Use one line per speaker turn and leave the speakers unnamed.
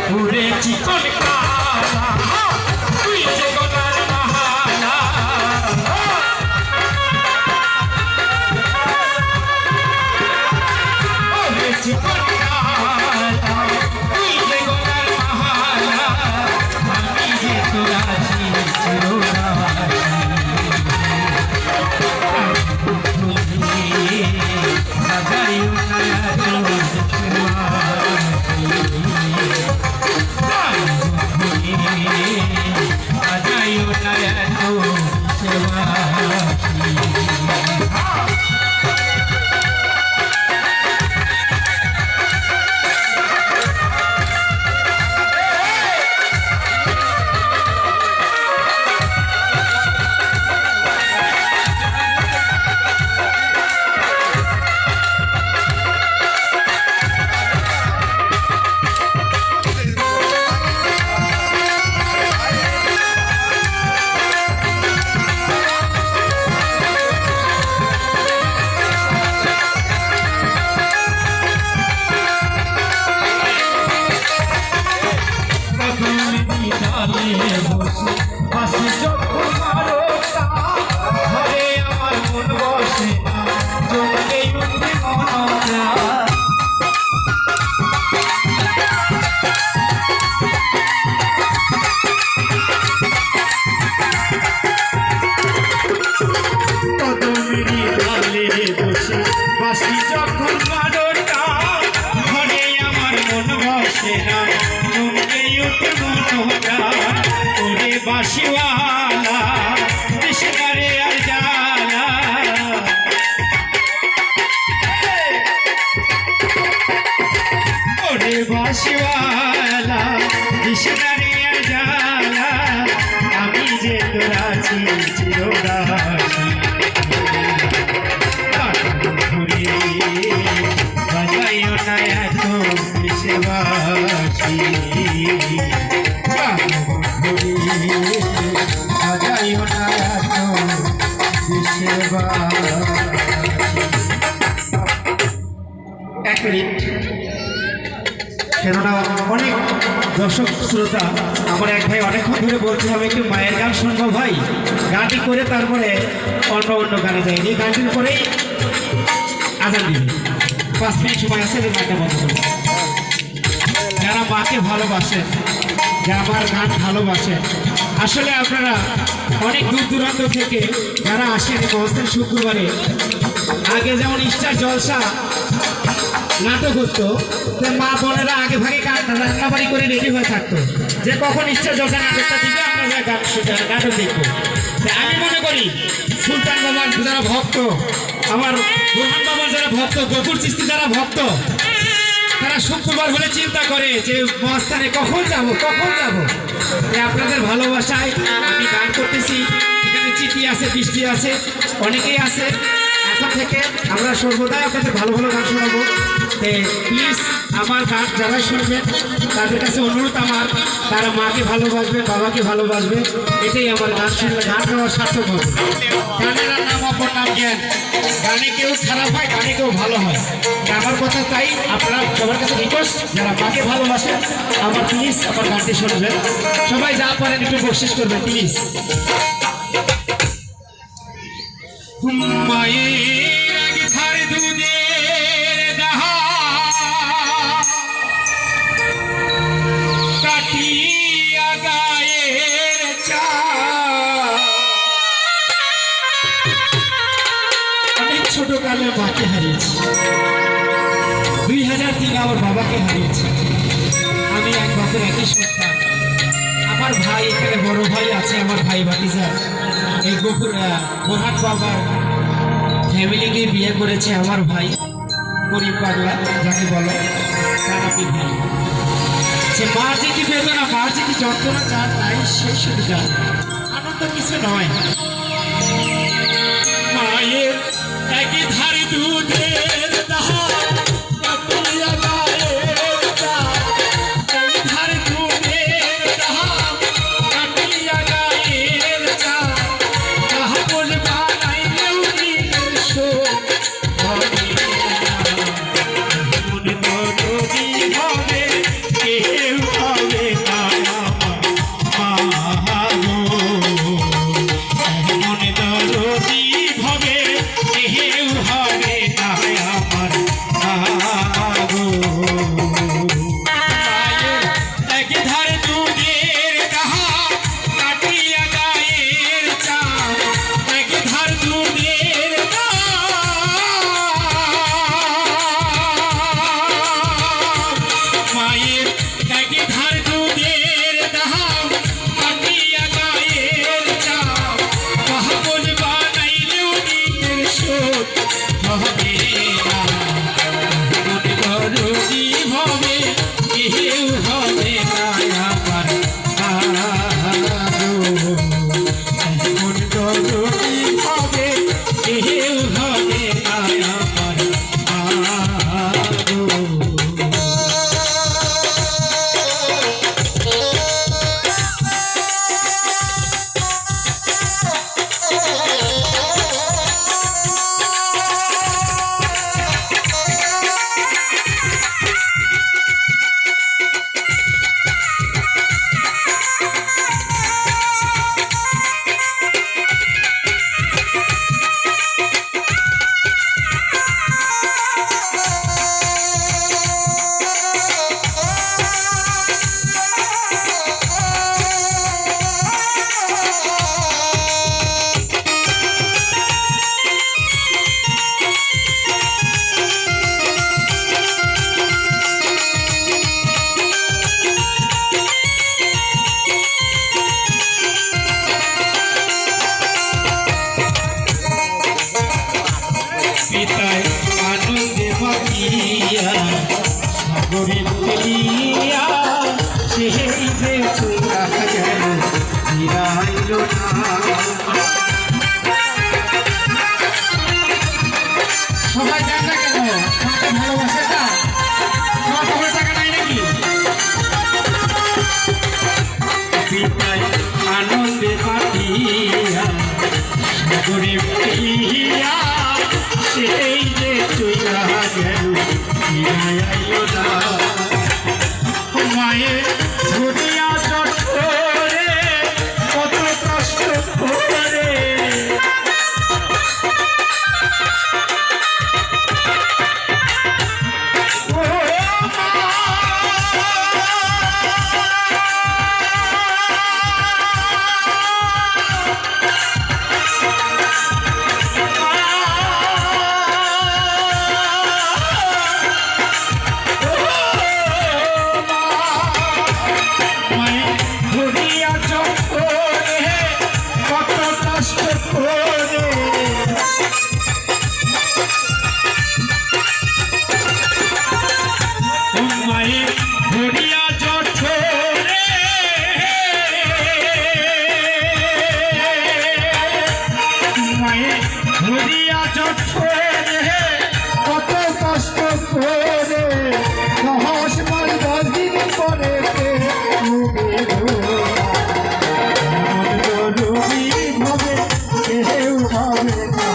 পুরে চিকন কালা তুই যে গলার মালা পুরে চিকন কালা তুই যে গলার মালা আমি যে তোরা বাঁশিওয়ালা কৃষ্ণারে আর জালা ওরে বাঁশিওয়ালা কৃষ্ণারে আর জালা আমি যে তোরা চিরদাসী বাজাইও না এত কৃষ্ণবাসী এক মিনিট কেননা অনেক দর্শক শ্রোতা আমার এক ভাই অনেকক্ষণ ধরে বলছে আমি একটু মায়ের গান শুনবো ভাই গানটি করে তারপরে অন্য গানে যাই এই গানটির পরেই আজান দিবে 5 মিনিট সময় আছে এই গানটা বন্ধ করবো যারা মাকে ভালোবাসেন যারা আমার গান ভালোবাসেন আসলে আপনারা অনেক দূর দূরান্ত থেকে যারা আসেন মহস্তের শুক্রবারে আগে যেমন স্টার জলসা নাটক হতো মা বোনেরা আগে ভাগে রান্নাবাড়ি করে রেডি হয়ে থাকতো যে কখন স্টার জলসা নাটকটা দিবে আমরা গান নাটক দেখবো আমি মনে করি সুলতান বাবার যারা ভক্ত আমার বুরহান বাবার যারা ভক্ত গফুর চিস্তি যারা ভক্ত তারা শুক্রবার হলে চিন্তা করে যে মহাস্থানে কখন যাব আপনাদের ভালোবাসায় আমি গান করতেছি এখানে চিঠি আছে বৃষ্টি আছে অনেকেই আছে এখন থেকে আমরা সর্বদাই আপনাদের ভালো ভালো গান শোনাবো প্লিজ আমার গান যারা শুনবেন তাদের কাছে অনুরোধ আমার তারা মাকে ভালোবাসবে বাবাকে ভালোবাসবে এটাই আমার গান শুনলে গান গাওয়ার সার্থক হবে গানের নাম অপর নাম জ্ঞান গানে কেউ খারাপ হয় গানে কেউ ভালো হয় আমার কথা তাই আপনারা সবার কাছে রিকোয়েস্ট যারা মাকে ভালোবাসেন আমার প্লিজ আমার গানটি শুনবেন সবাই যা পারেন একটু বকশিশ করবেন প্লিজ মায়ের এক ধার দুধের দাহা কাটিয়া গায়ের চা অনেক ছোটকালে মাকে হারিয়েছি 2003 আমার বাবাকে হারিয়েছি আমি এক বাপের একই সন্তান আমার ভাই এখানে বড় ভাই আছে আমার ভাই ভাতিজা এই বোরহান বাবার ফ্যামিলিকে বিয়ে করেছে আমার ভাই গরিব পাগলা যাকে বলো তার আপনি ভাই সে মার যে কি বেদনা মার যে কি যন্ত্রণা যার তাই সে শুধু যান আনন্দ কিছু নয় মায়ের একই ধারে দুধের দাহা কাটিয়া সাগরে ফেলিয়া সেই যে চুরা গেল ফিরাইল না। সবাই দেন না কেন? সবাই ভালোবাসে না? সবার পকেটে টাকা নাই নাকি? পিতায় আনন্দে কাটিয়া সাগরে ফেলিয়া সেই যে চুরা গেল ফিরাইল না। মায়ের ধরিয়া চট্টরে কত কষ্ট করে কত কষ্ট করে 10 মাস 10 দিন পরে ভাবে কেউ ভাবে না